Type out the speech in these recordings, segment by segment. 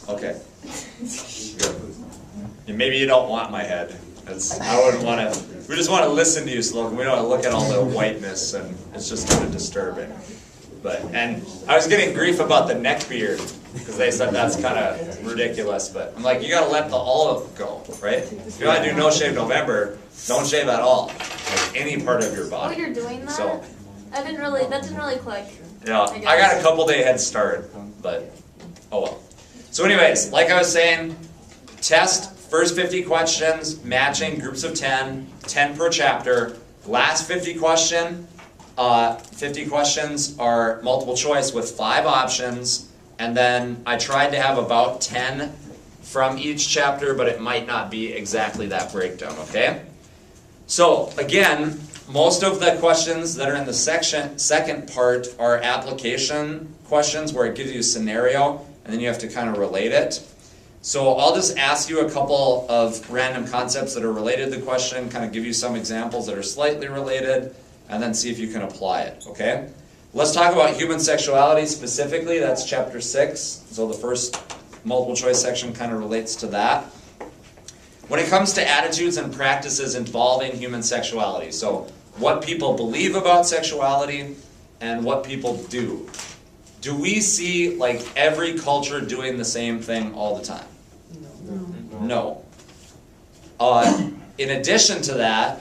Okay. Good. And maybe you don't want my head. I wouldn't want to. We just want to listen to you, Slogan. We don't want to look at all the whiteness, and it's just kind of disturbing. And I was getting grief about the neck beard because they said that's kind of ridiculous. But I'm like, you got to let the olive go, right? If you want to do No Shave November, don't shave at all, like any part of your body. Oh, you're doing that? So that didn't really click. yeah, I got a couple day head start, but oh well. So anyways, like I was saying, test first 50 questions, matching groups of 10, 10 per chapter. Last 50 questions are multiple choice with 5 options, and then I tried to have about 10 from each chapter, but it might not be exactly that breakdown, okay? So again, most of the questions that are in the second part are application questions where it gives you a scenario, and then you have to kind of relate it. So I'll just ask you a couple of random concepts that are related to the question, kind of give you some examples that are slightly related, and then see if you can apply it, okay? Let's talk about human sexuality specifically. That's chapter 6. So the first multiple choice section kind of relates to that. When it comes to attitudes and practices involving human sexuality, so what people believe about sexuality and what people do. Do we see like every culture doing the same thing all the time? No. In addition to that,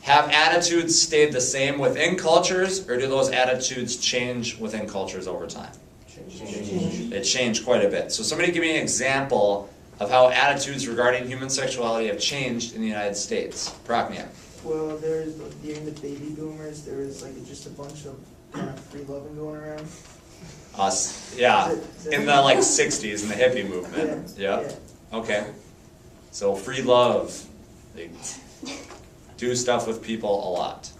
have attitudes stayed the same within cultures, or do those attitudes change within cultures over time? They change quite a bit. So somebody give me an example of how attitudes regarding human sexuality have changed in the United States. Prachnia. Well, during the baby boomers, there was like just a bunch of kind of free loving going around. Yeah, in the like 60s in the hippie movement. Yeah. Okay. So free love. They do stuff with people a lot.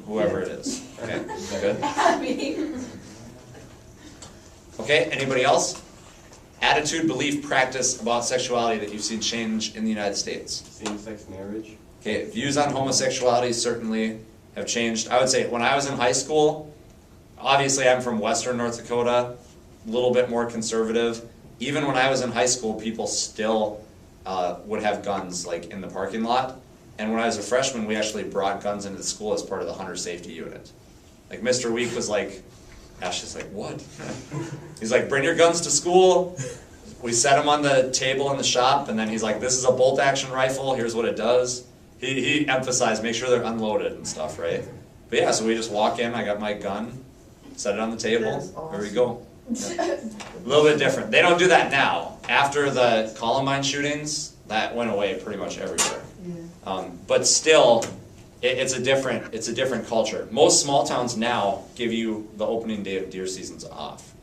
Whoever it is. Okay. Good. Okay. Anybody else? Attitude, belief, practice about sexuality that you've seen change in the United States. Same-sex marriage. Okay. Views on homosexuality certainly have changed. I would say when I was in high school. Obviously, I'm from Western North Dakota, a little bit more conservative. Even when I was in high school, people still would have guns like in the parking lot. And when I was a freshman, we actually brought guns into the school as part of the hunter safety unit. Like Mr. Week was like, Ash is like, what? He's like, bring your guns to school. We set them on the table in the shop, and then he's like, this is a bolt action rifle, here's what it does. He emphasized, make sure they're unloaded and stuff, right? But yeah, so we just walk in, I got my gun. Set it on the table. Awesome. There we go. Yeah. A little bit different. They don't do that now. After the Columbine shootings, that went away pretty much everywhere. Yeah. But still, it's a different culture. Most small towns now give you the opening day of deer seasons off.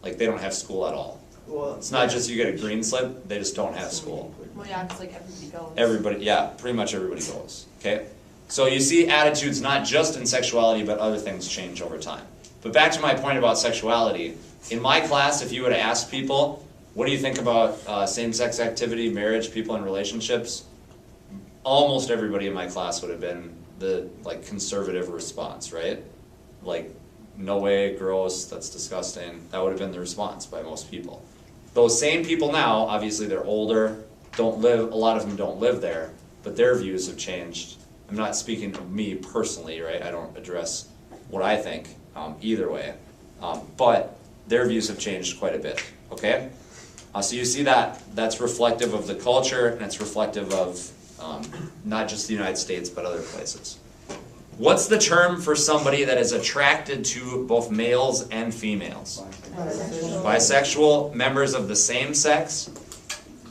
Like they don't have school at all. Well, It's not just you get a green slip; they just don't have school. Well, yeah, because like everybody goes. Everybody, yeah, pretty much everybody goes. Okay, so you see attitudes not just in sexuality, but other things change over time. But back to my point about sexuality, in my class, if you would have asked people, what do you think about same-sex activity, marriage, people in relationships? Almost everybody in my class would have been the like conservative response, right? Like, no way, gross, that's disgusting. That would have been the response by most people. Those same people now, obviously they're older, a lot of them don't live there, but their views have changed. I'm not speaking of me personally, right? I don't address what I think. Either way, but their views have changed quite a bit, okay? So you see that's reflective of the culture, and it's reflective of not just the United States, but other places. What's the term for somebody that is attracted to both males and females? Bisexual, members of the same sex,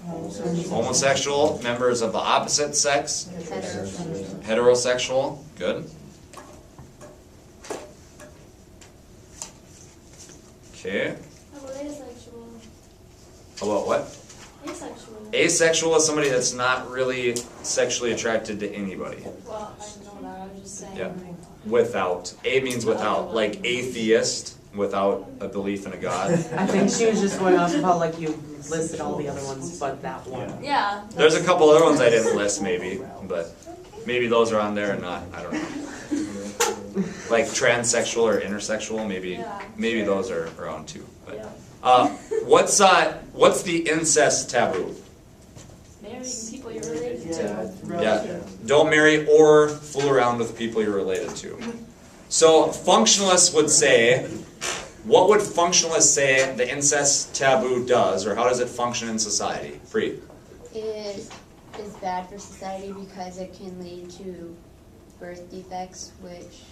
homosexual, members of the opposite sex, heterosexual, good. Okay. How about asexual? About what? Asexual. Asexual is somebody that's not really sexually attracted to anybody. Well, I know that. I was just saying. Yeah. Without. A means without. Like atheist, without a belief in a god. I think she was just going off of how like you listed all the other ones, but that one. Yeah. There's a couple other ones I didn't list maybe, but maybe those are on there or not. I don't know. Like transsexual or intersexual, maybe those are around too. But What's the incest taboo? Marrying people you're related Yeah. to. Yeah, don't marry or fool around with people you're related to. So functionalists would say, what would functionalists say the incest taboo does, or how does it function in society? Free. It is bad for society because it can lead to birth defects, which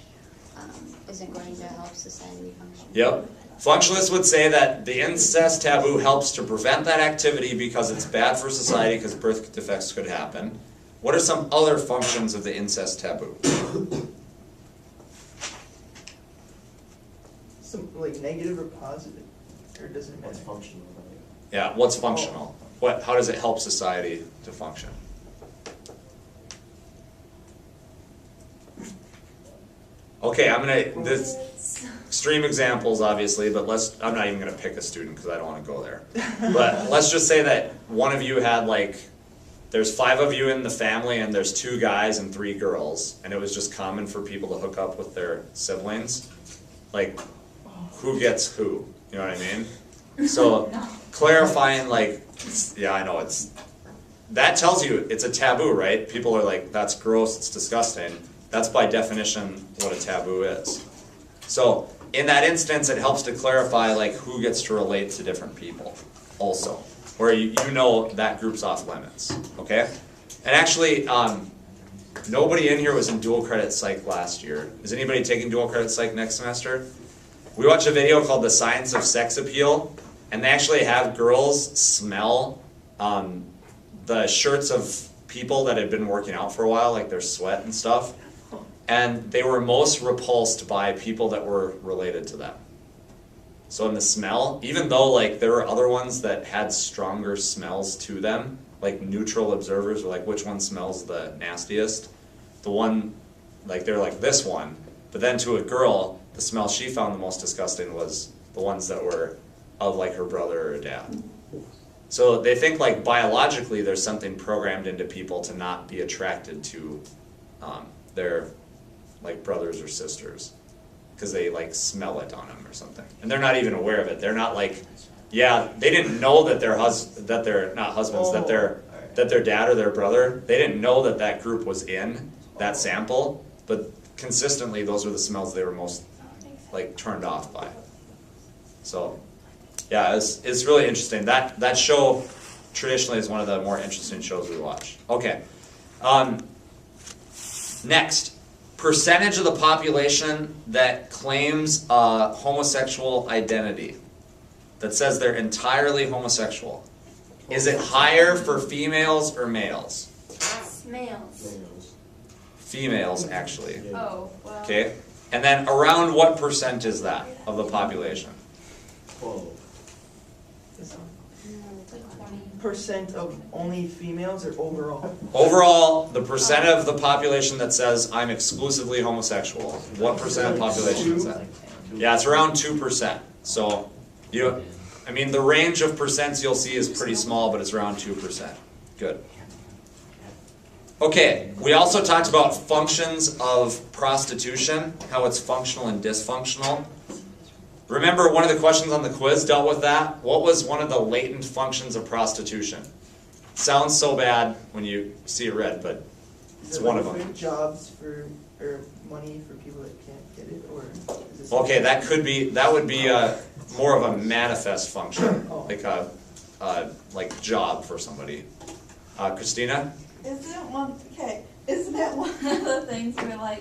isn't going to help society function. Yep. Functionalists would say that the incest taboo helps to prevent that activity because it's bad for society because birth defects could happen. What are some other functions of the incest taboo? Some like negative or positive, or does it matter? What's functional about it? Yeah, what's functional? How does it help society to function? Okay, this extreme examples obviously, but I'm not even gonna pick a student because I don't wanna go there. But let's just say that one of you had there's 5 of you in the family and there's 2 guys and 3 girls, and it was just common for people to hook up with their siblings. Like, who gets who? You know what I mean? So, clarifying yeah, I know that tells you it's a taboo, right? People are like, that's gross, it's disgusting. That's by definition what a taboo is. So, in that instance, it helps to clarify who gets to relate to different people also, where you know that group's off limits, okay? And actually, nobody in here was in dual credit psych last year. Is anybody taking dual credit psych next semester? We watched a video called The Science of Sex Appeal, and they actually have girls smell the shirts of people that had been working out for a while, like their sweat and stuff. And they were most repulsed by people that were related to them. So in the smell, even though there were other ones that had stronger smells to them, like neutral observers were like, which one smells the nastiest? The one, they're like, this one. But then to a girl, the smell she found the most disgusting was the ones that were of her brother or dad. So they think biologically there's something programmed into people to not be attracted to their brothers or sisters because they smell it on them or something, and they're not even aware of it. They're not yeah, they didn't know that they're not husbands, that their dad or their brother, they didn't know that group was in that sample, but consistently those were the smells they were most turned off by. So yeah, it's really interesting. That show traditionally is one of the more interesting shows we watch. Okay, next. Percentage of the population that claims a homosexual identity, that says they're entirely homosexual. Is it higher for females or males? Males. Males. Females, actually. Oh, well. Okay? And then around what percent is that of the population? 12. It's It's like 20. percent of only females or overall? Overall, the percent of the population that says I'm exclusively homosexual, what percent of the population is that? Yeah, it's around 2%. So, the range of percents you'll see is pretty small, but it's around 2%. Good. Okay, we also talked about functions of prostitution, how it's functional and dysfunctional. Remember, one of the questions on the quiz dealt with that. What was one of the latent functions of prostitution? Sounds so bad when you see it read, but it's one of them. Jobs or money for people that can't get it, or is it Okay, that would be more of a manifest function, Oh. like job for somebody. Christina? Isn't that one of the things where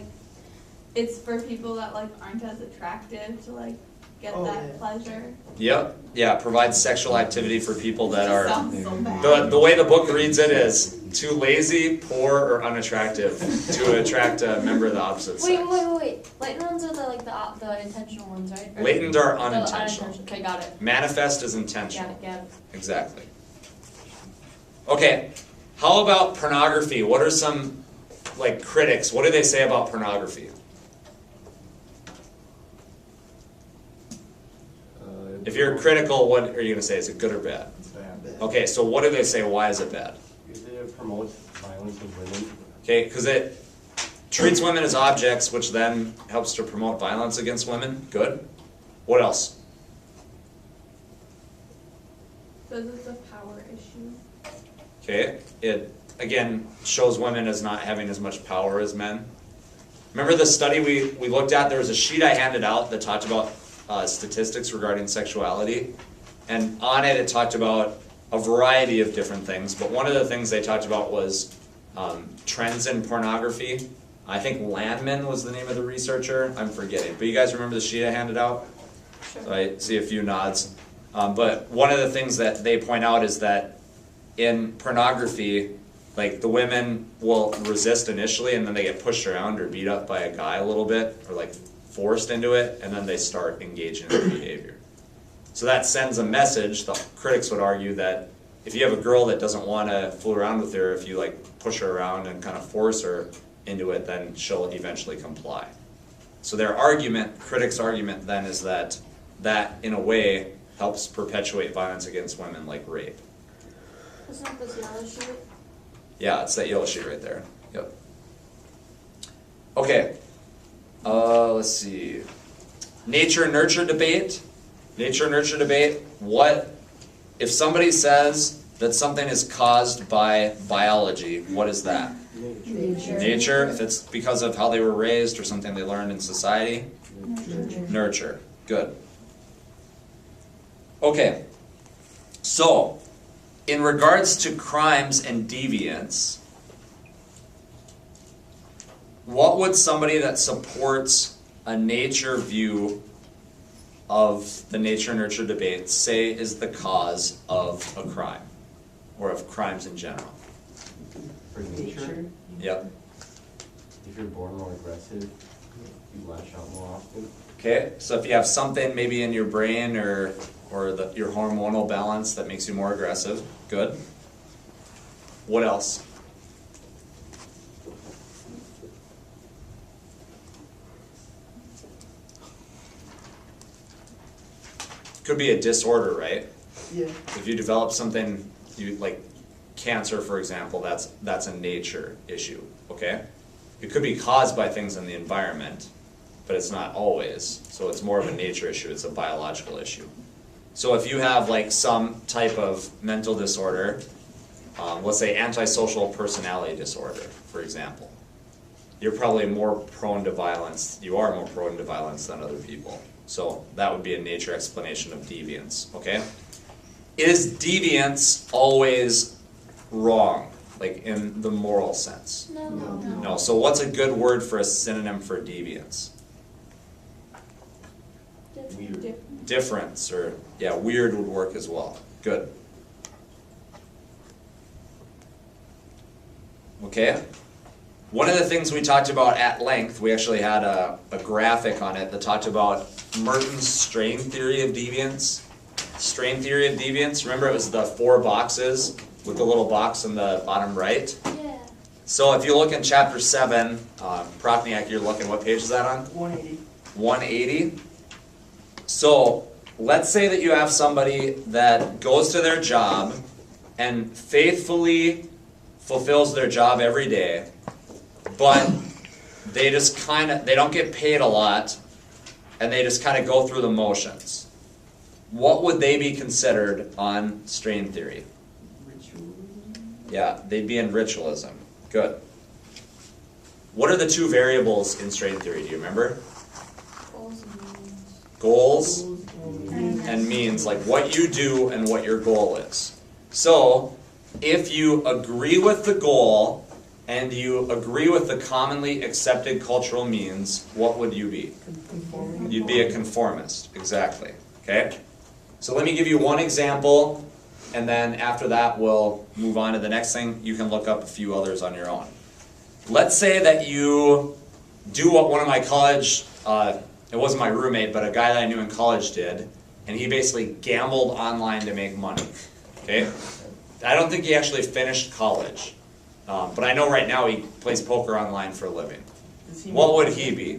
it's for people that aren't as attractive to get Oh, that yeah. pleasure? Yep. Yeah, provides sexual activity for people that are. Sounds so bad. The way the book reads it is too lazy, poor, or unattractive to attract a member of the opposite sex. Wait. Latent ones are the intentional ones, right? Or Latent are the unintentional. Okay, got it. Manifest is intentional. Got it. Exactly. Okay, how about pornography? What are some critics? What do they say about pornography? If you're critical, what are you going to say? Is it good or bad? It's bad. Okay, so what do they say? Why is it bad? It promotes violence of women. Okay, because it treats women as objects, which then helps to promote violence against women. Good. What else? Says it's a power issue. Okay, it again shows women as not having as much power as men. Remember the study we looked at? There was a sheet I handed out that talked about statistics regarding sexuality, and on it talked about a variety of different things, but one of the things they talked about was trends in pornography. I think Landman was the name of the researcher. I'm forgetting, but you guys remember the sheet I handed out? Sure. So I see a few nods. But one of the things that they point out is that in pornography, like the women will resist initially and then they get pushed around or beat up by a guy a little bit or like forced into it, and then they start engaging in the behavior. So that sends a message. The critics would argue that if you have a girl that doesn't want to fool around with her, if you like push her around and kind of force her into it, then she'll eventually comply. So their argument, critics' argument then, is that in a way helps perpetuate violence against women like rape. Isn't this yellow sheet? Yeah, it's that yellow sheet right there. Yep. Okay. Let's see. Nature-nurture debate. Nature-nurture debate. What if somebody says that something is caused by biology? What is that? Nature. Nature. If it's because of how they were raised or something they learned in society. Nurture. Good. Okay. So, in regards to crimes and deviance, what would somebody that supports a nature view of the nature-nurture debate say is the cause of a crime, or of crimes in general? For nature, Yep. if you're born more aggressive, you lash out more often. Okay, so if you have something maybe in your brain or your hormonal balance that makes you more aggressive, good. What else? Could be a disorder, right? Yeah. If you develop something, you like cancer, for example, that's a nature issue, okay? It could be caused by things in the environment, but it's not always. So it's more of a nature issue, it's a biological issue. So if you have like some type of mental disorder, let's say antisocial personality disorder, for example, you're probably more prone to violence, you are more prone to violence than other people. So that would be a nature explanation of deviance, okay? Is deviance always wrong, like in the moral sense? No. No. So what's a good word for a synonym for deviance? Weird. Difference, or yeah, weird would work as well. Good. Okay. One of the things we talked about at length, we actually had a graphic on it that talked about Merton's strain theory of deviance. Strain theory of deviance, remember it was the 4 boxes with the little box in the bottom right? Yeah. So if you look in chapter 7, Prochniak, you're looking, what page is that on? 180. 180. So let's say that you have somebody that goes to their job and faithfully fulfills their job every day, but they just they don't get paid a lot, and they just kind of go through the motions. What would they be considered on strain theory? Ritualism. Yeah, they'd be in ritualism. Good. What are the 2 variables in strain theory? Do you remember? Goals and means. Goals And and means, like what you do and what your goal is. So, if you agree with the goal and you agree with the commonly accepted cultural means, what would you be? conforming. You'd be a conformist, exactly. Okay? So let me give you one example, and then after that we'll move on to the next thing. You can look up a few others on your own. Let's say that you do what one of my college, it wasn't my roommate, but a guy that I knew in college did, and he basically gambled online to make money. Okay? I don't think he actually finished college, but I know right now he plays poker online for a living. What would he be?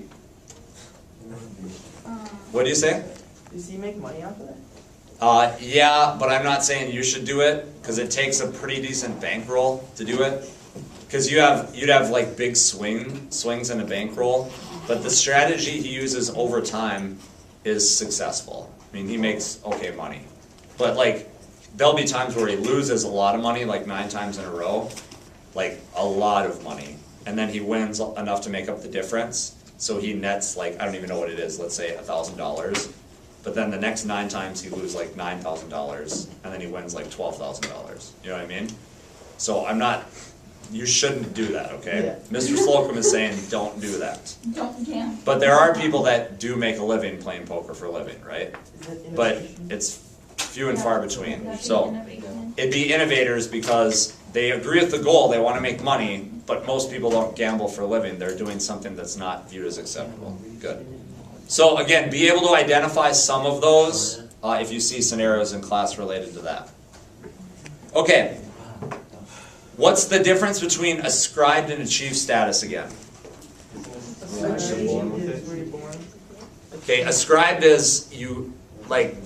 What do you say? Does he make money off of that? Yeah, but I'm not saying you should do it, because it takes a pretty decent bankroll to do it. Because you'd have like big swings in a bankroll, but the strategy he uses over time is successful. I mean, he makes okay money, but like there'll be times where he loses a lot of money, like 9 times in a row, like a lot of money, and then he wins enough to make up the difference. So he nets like, I don't even know what it is, let's say $1,000. But then the next 9 times he loses like $9,000, and then he wins like $12,000. You know what I mean? So you shouldn't do that, okay? Yeah. Mr. Slocum is saying don't do that. Don't gamble. But there are people that do make a living playing poker for a living, right? Is that But innovation? it's few and far between. That'd be So innovation. it'd be innovators because they agree with the goal, they want to make money, but most people don't gamble for a living. They're doing something that's not viewed as acceptable. Good. So again, be able to identify some of those if you see scenarios in class related to that. Okay. What's the difference between ascribed and achieved status again? Association is where you're born. Okay, ascribed is you like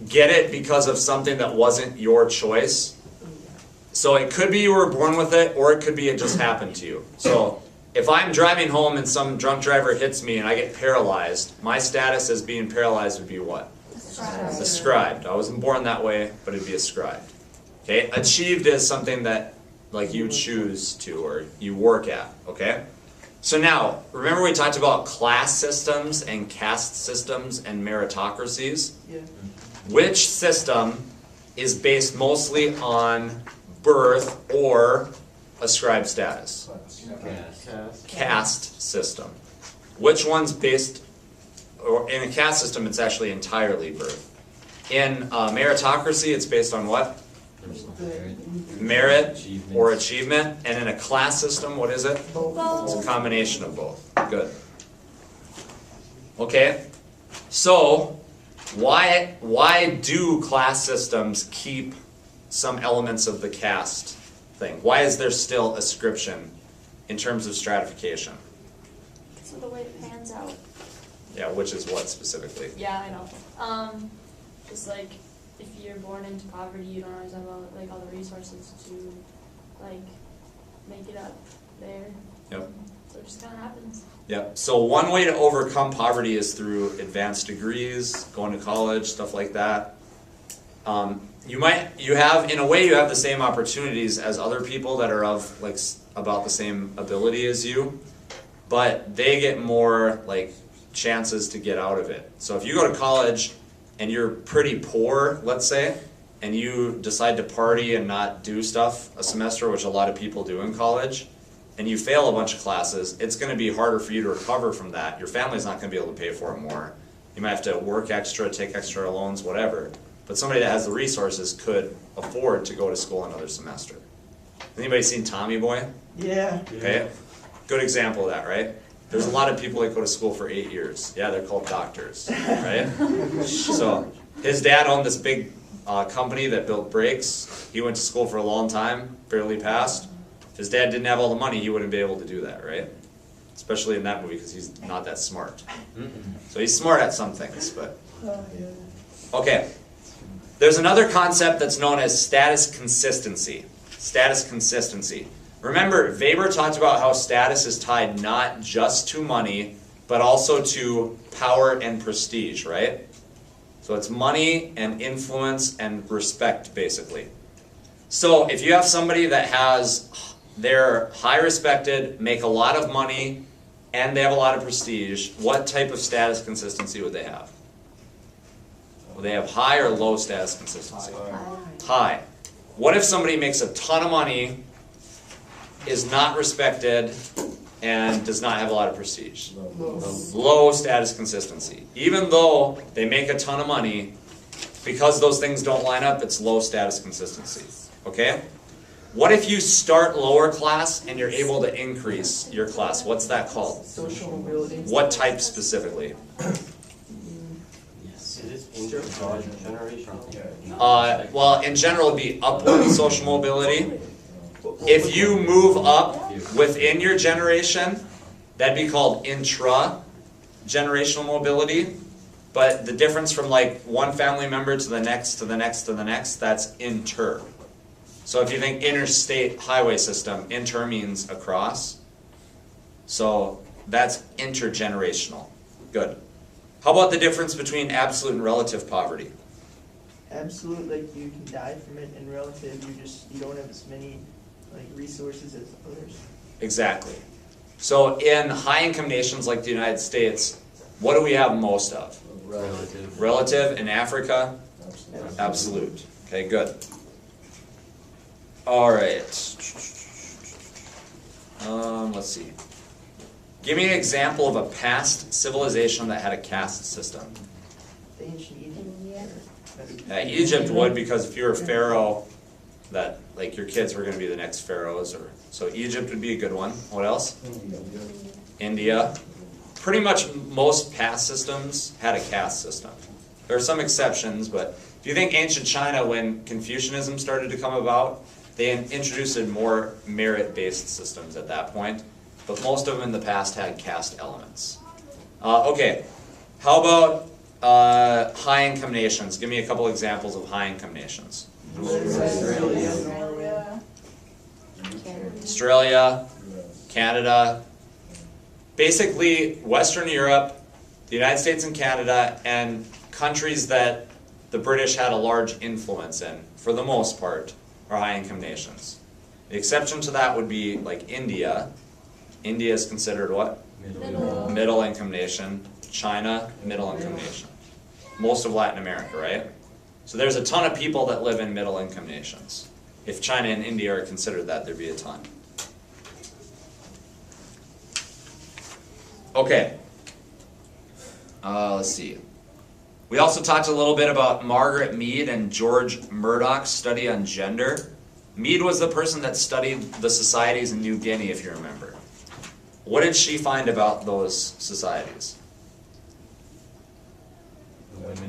get it because of something that wasn't your choice. So it could be you were born with it, or it could be it just happened to you. So if I'm driving home and some drunk driver hits me and I get paralyzed, my status as being paralyzed would be what? Ascribed. I wasn't born that way, but it'd be ascribed. Okay, achieved is something that like you choose to or you work at, okay? So now, remember we talked about class systems and caste systems and meritocracies? Yeah. Which system is based mostly on birth or ascribed status? Caste system. Which one's based, or in a caste system it's actually entirely birth. In meritocracy it's based on what? Merit or achievement. And in a class system, what is it? It's a combination of both. Good. Okay, so why do class systems keep some elements of the caste thing? Why is there still ascription in terms of stratification? So the way it pans out. Yeah, which is what specifically? Yeah, I know. Just like if you're born into poverty, you don't always have like all the resources to like make it up there. Yep. So it just kind of happens. Yep. So one way to overcome poverty is through advanced degrees, going to college, stuff like that. You have the same opportunities as other people that are of like about the same ability as you, but they get more like chances to get out of it. So if you go to college and you're pretty poor, let's say, and you decide to party and not do stuff a semester, which a lot of people do in college, and you fail a bunch of classes, it's going to be harder for you to recover from that. Your family's not going to be able to pay for it more. You might have to work extra, take extra loans, whatever. But somebody that has the resources could afford to go to school another semester. Anybody seen Tommy Boy? Yeah. Okay, good example of that, right? There's a lot of people that go to school for 8 years. Yeah, they're called doctors, right? So his dad owned this big company that built brakes. He went to school for a long time, barely passed. If his dad didn't have all the money, he wouldn't be able to do that, right? Especially in that movie because he's not that smart. So he's smart at some things, but... Okay. There's another concept that's known as status consistency. Status consistency. Remember, Weber talked about how status is tied not just to money, but also to power and prestige, right? So it's money and influence and respect, basically. So if you have somebody that they're high respected, make a lot of money, and they have a lot of prestige, what type of status consistency would they have? Will they have high or low status consistency? High. What if somebody makes a ton of money, is not respected, and does not have a lot of prestige? Low status consistency. Even though they make a ton of money, because those things don't line up, it's low status consistency. Okay? What if you start lower class and you're able to increase your class? What's that called? Social mobility. What type specifically? Is it intergenerational? Well, in general, it'd be upward social mobility. If you move up within your generation, that'd be called intra-generational mobility. But the difference from like one family member to the next, to the next, to the next, that's inter. So if you think interstate highway system, inter means across. So that's intergenerational. Good. How about the difference between absolute and relative poverty? absolute, like, you can die from it, and relative, you don't have as many, like, resources as others. Exactly. So in high-income nations like the United States, what do we have most of? Relative. Relative. In Africa? Absolute. Okay, good. All right. Let's see. Give me an example of a past civilization that had a caste system. The ancient Egypt. India. Egypt would, because if you're a pharaoh, that like your kids were going to be the next pharaohs, or so Egypt would be a good one. What else? India. Pretty much most past systems had a caste system. There are some exceptions, but if you think ancient China, when Confucianism started to come about, they introduced more merit-based systems at that point, but most of them in the past had caste elements. Okay, how about high-income nations? Give me a couple examples of high-income nations. Australia, Norway. Canada. Australia, Canada, basically Western Europe, the United States and Canada, and countries that the British had a large influence in, for the most part, are high-income nations. The exception to that would be like India. India is considered what? Middle. Middle-income nation. China, middle-income nation. Most of Latin America, right? So there's a ton of people that live in middle-income nations. If China and India are considered that, there'd be a ton. Okay. Let's see. We also talked a little bit about Margaret Mead and George Murdoch's study on gender. Mead was the person that studied the societies in New Guinea, if you remember. What did she find about those societies?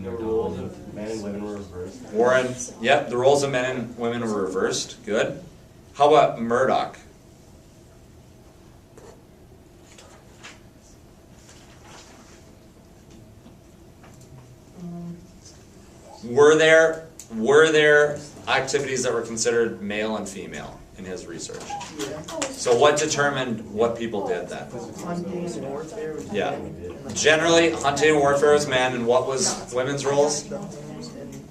The roles of men and women were reversed. Warren, yep, the roles of men and women were reversed. Good. How about Murdoch? Were there activities that were considered male and female in his research? Yeah. So what determined what people did then? Hunting and warfare was Yeah. men, and, like, Generally, hunting and warfare was men, and what was women's roles? the homes and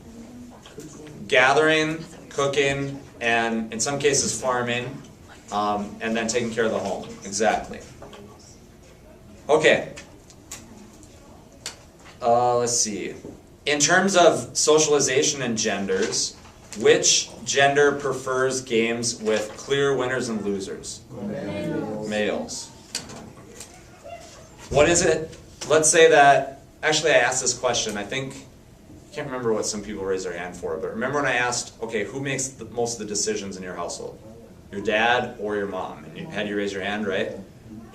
cooking. Gathering, cooking, and in some cases farming, and then taking care of the home. Exactly. Okay. Let's see. In terms of socialization and genders, which gender prefers games with clear winners and losers? Males. What is it? Let's say that, actually I asked this question, I can't remember what some people raised their hand for, but remember when I asked, okay, who makes most of the decisions in your household? Your dad or your mom? And you had you raise your hand, right?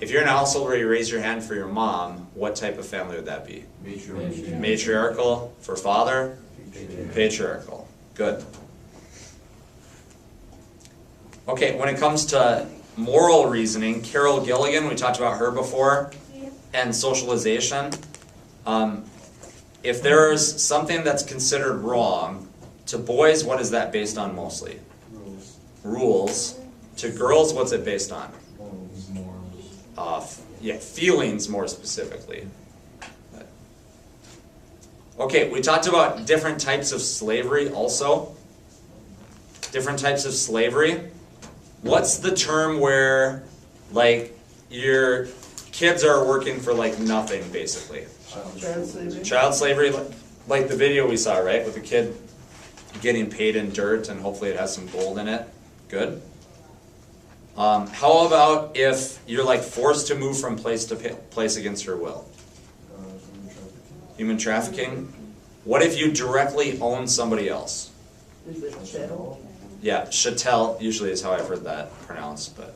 If you're in a household where you raise your hand for your mom, what type of family would that be? Matriarchal for father? Patriarchal. Good. Okay, when it comes to moral reasoning, Carol Gilligan, we talked about her before, and socialization. If there's something that's considered wrong, to boys, what is that based on mostly? Rules. To girls, what's it based on? Feelings more specifically. Okay, we talked about different types of slavery also. Different types of slavery. What's the term where, like, your kids are working for, like, nothing, basically? Child slavery. Child slavery, like the video we saw, right? With the kid getting paid in dirt and hopefully it has some gold in it. Good. How about if you're like forced to move from place to place against your will? Human trafficking. What if you directly own somebody else? Is it chattel? Yeah, chattel usually is how I've heard that pronounced, but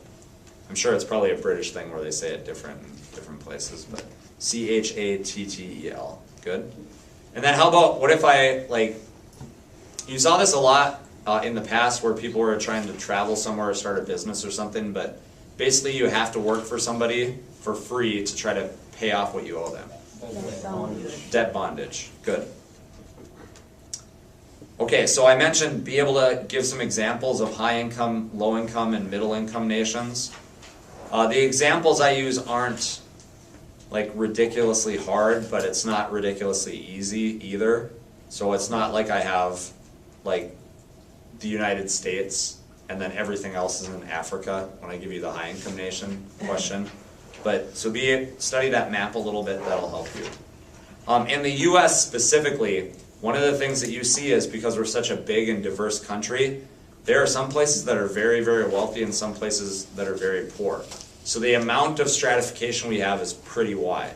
I'm sure it's probably a British thing where they say it different in different places, but C-H-A-T-T-E-L. Good. And then how about, what if you saw this a lot in the past where people were trying to travel somewhere or start a business or something, but basically you have to work for somebody for free to try to pay off what you owe them. Debt bondage. Good. Okay, so I mentioned be able to give some examples of high income, low income, and middle income nations. The examples I use aren't like ridiculously hard, but it's not ridiculously easy either. So it's not like I have like the United States and then everything else is in Africa when I give you the high income nation question. But so study that map a little bit, that'll help you. In the US specifically, one of the things that you see is because we're such a big and diverse country, there are some places that are very, very wealthy and some places that are very poor. So the amount of stratification we have is pretty wide.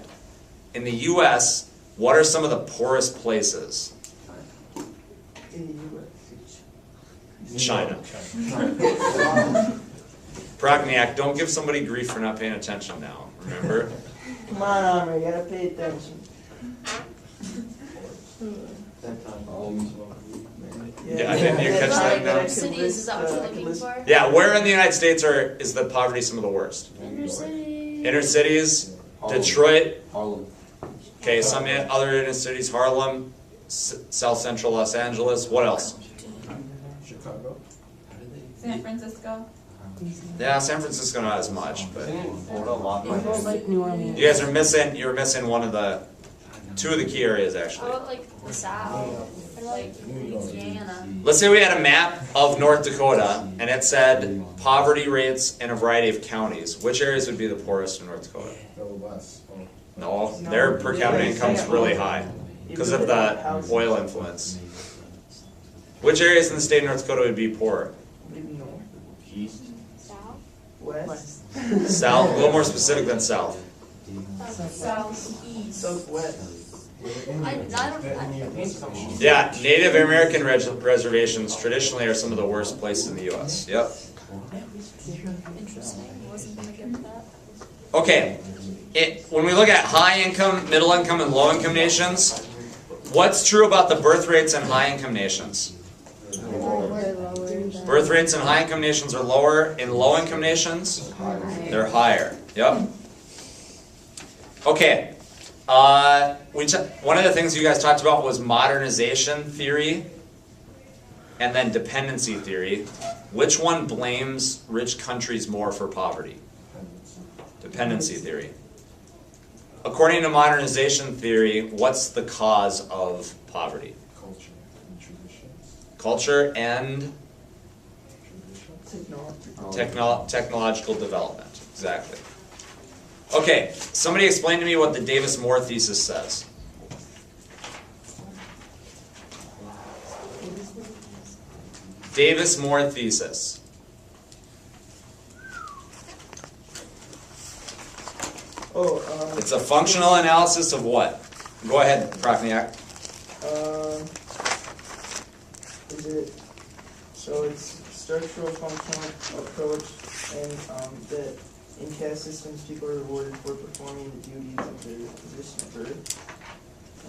In the US, what are some of the poorest places? In the US. China. Progniak, don't give somebody grief for not paying attention now, remember? Come on, Amr, you gotta pay attention. Yeah, didn't you catch that now? Cities, is that what you're looking for? Yeah, where in the United States is the poverty some of the worst? Inner city. Inner cities, Harlem. Detroit, Harlem. okay, some other inner cities, Harlem, South Central Los Angeles, what else? Chicago. San Francisco. Yeah, San Francisco not as much, but Isn't it Florida a lot What about like New Orleans? you guys are missing, you're missing two of the key areas How actually. about like the South, or like Louisiana? Let's say we had a map of North Dakota and it said poverty rates in a variety of counties. Which areas would be the poorest in North Dakota? Go west. No, their per capita income's really high because of the oil influence. Which areas in the state of North Dakota would be poorer? Maybe north, East. South? west, South, a little more specific than south. Southeast. southwest. I don't. Yeah, Native American reservations traditionally are some of the worst places in the U.S. Yep. Interesting. Wasn't gonna get that. Okay, when we look at high income, middle income, and low income nations, what's true about the birth rates in high income nations? Birth rates in high income nations are lower. In low income nations, they're higher. Yep. Okay. One of the things you guys talked about was modernization theory and then dependency theory. Which one blames rich countries more for poverty? Dependency theory. According to modernization theory, what's the cause of poverty? Culture and traditions. Culture and Technology. technological development. Exactly. Okay, somebody explain to me what the Davis-Moore thesis says. Davis-Moore thesis. It's a functional analysis of what? Go ahead, Prokniak. Is it, so it's structural functional approach, and that in caste systems, people are rewarded for performing the duties of their position of birth.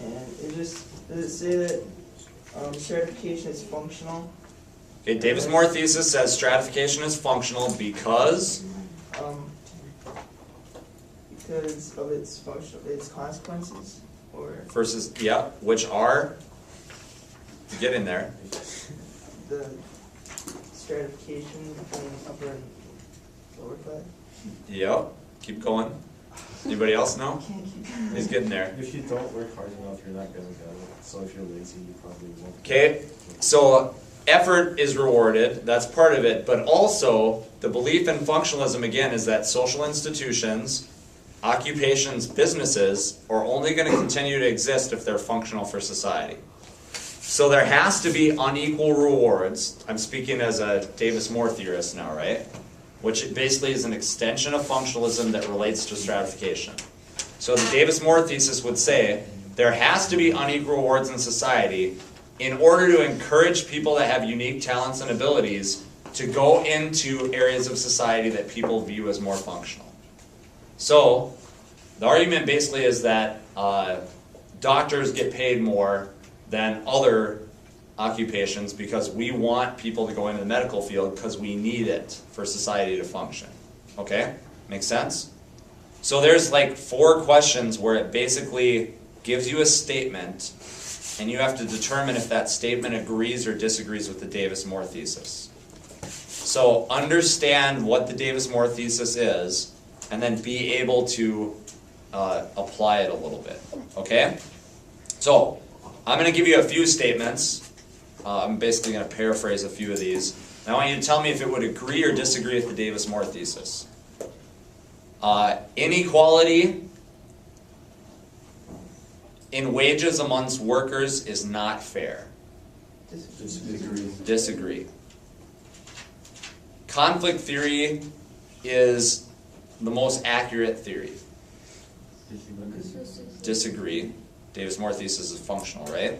And it just, does it say that stratification is functional? Okay, Davis-Moore thesis says stratification is functional because Because of its its consequences, or versus, yeah, which are, get in there. the stratification between upper and lower class? Yep, keep going. Anybody else know? He's getting there. If you don't work hard enough, you're not gonna get it. So if you're lazy, you probably won't. Okay, so effort is rewarded, that's part of it, but also the belief in functionalism again is that social institutions, occupations, businesses are only going to continue to exist if they're functional for society. So there has to be unequal rewards. I'm speaking as a Davis-Moore theorist now, right? Which basically is an extension of functionalism that relates to stratification. So the Davis-Moore thesis would say there has to be unequal rewards in society in order to encourage people that have unique talents and abilities to go into areas of society that people view as more functional. So, the argument basically is that doctors get paid more than other occupations because we want people to go into the medical field because we need it for society to function. Okay? Make sense? So there's like 4 questions where it basically gives you a statement and you have to determine if that statement agrees or disagrees with the Davis-Moore thesis. So understand what the Davis-Moore thesis is and then be able to apply it a little bit, okay? So, I'm going to give you a few statements. I'm basically going to paraphrase a few of these. And I want you to tell me if it would agree or disagree with the Davis-Moore thesis. Inequality in wages amongst workers is not fair. Disagree. Conflict theory is the most accurate theory. Disagree. Davis-Moore thesis is functional, right?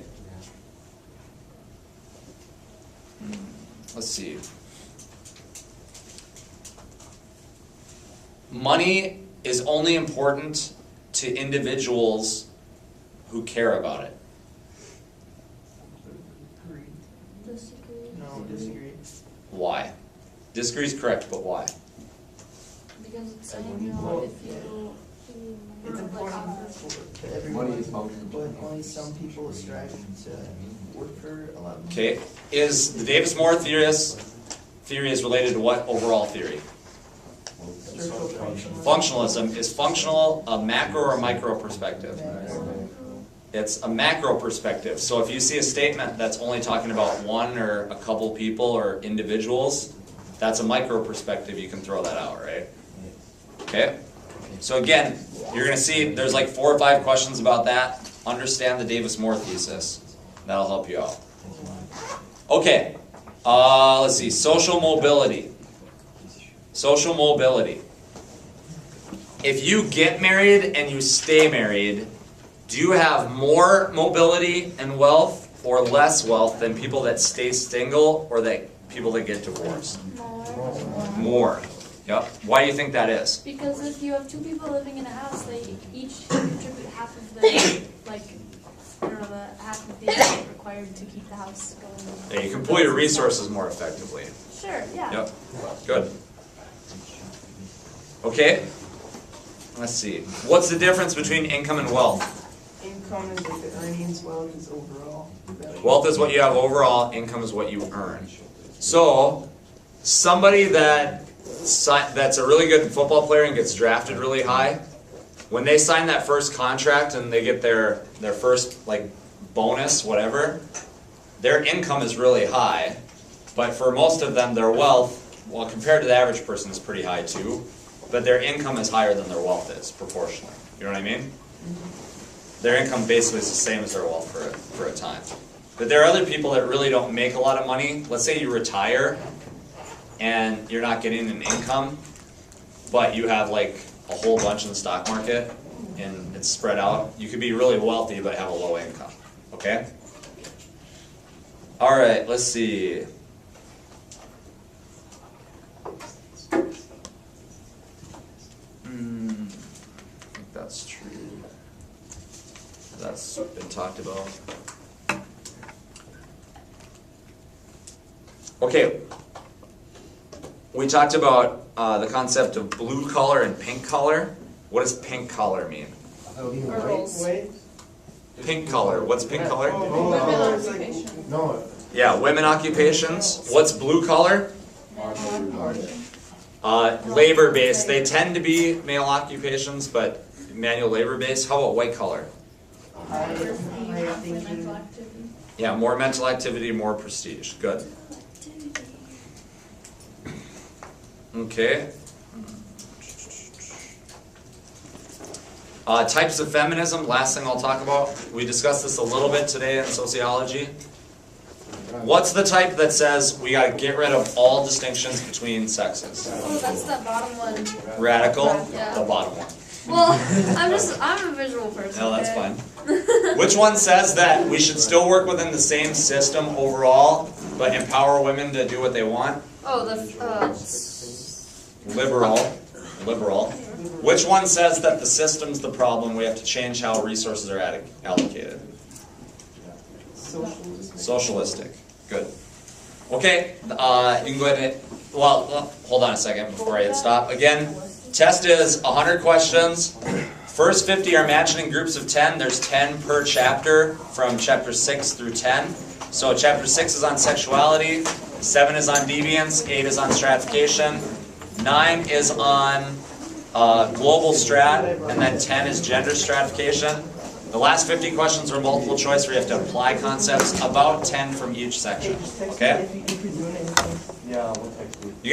Let's see. Money is only important to individuals who care about it. Disagree. No, disagree. Why? Disagree is correct, but why? Because it's saying, you know, if you It's like, important to everyone, Money is functional. but only some people strive to work for a lot of money. Okay. Is the Davis-Moore theory is related to what overall theory? Structural functionalism. Functionalism. Is functional a macro or micro perspective? It's a macro perspective. So if you see a statement that's only talking about one or a couple people or individuals, that's a micro perspective. You can throw that out, right? Okay? So again, you're going to see there's like 4 or 5 questions about that. Understand the Davis-Moore thesis. That'll help you out. Okay. Let's see. Social mobility. Social mobility. If you get married and you stay married, do you have more mobility and wealth or less wealth than people that stay single or that people that get divorced? More. Yep. Why do you think that is? Because if you have 2 people living in a house, they each contribute half of the, like, I don't know, the half of the amount required to keep the house going. Yeah, you can pull your resources more effectively. Sure, yeah. Yep. Good. Okay. Let's see. What's the difference between income and wealth? Income is like the earnings, wealth is overall. Wealth is what you have overall, income is what you earn. So, somebody that's a really good football player and gets drafted really high, when they sign that first contract and they get their first like bonus, whatever, their income is really high. But for most of them, their wealth, well, compared to the average person, is pretty high too. But their income is higher than their wealth is, proportionally. You know what I mean? Their income basically is the same as their wealth for a time. But there are other people that really don't make a lot of money. Let's say you retire and you're not getting an income, but you have like a whole bunch in the stock market and it's spread out. You could be really wealthy but have a low income. Okay? All right, let's see. I think that's true. That's been talked about. Okay. We talked about the concept of blue collar and pink collar. What does pink collar mean? Girls. Wait. Pink collar. What's pink collar? Oh, it's like- No. Yeah, women occupations. What's blue collar? Labor-based. They tend to be male occupations, but manual labor-based. How about white collar? higher Mental thinking. activity. Yeah, more mental activity, more prestige. Good. Okay. Types of feminism, last thing I'll talk about. We discussed this a little bit today in sociology. What's the type that says we gotta get rid of all distinctions between sexes? Oh, that's that bottom one. Radical, Yeah. the bottom one. Well, I'm a visual person. No, that's okay? fine. Which one says that we should still work within the same system overall, but empower women to do what they want? Oh, the, Liberal. Which one says that the system's the problem, we have to change how resources are allocated? Socialistic. Good. Okay, you can go ahead and, well, hold on a second before I hit stop. Again, test is 100 questions. First 50 are matched in groups of 10. There's 10 per chapter from chapter 6 through 10. So chapter 6 is on sexuality, 7 is on deviance, 8 is on stratification, 9 is on global strat, and then 10 is gender stratification. The last 50 questions were multiple choice where you have to apply concepts, about 10 from each section, Hey, just text me okay? if you're doing anything. Yeah, we'll text you.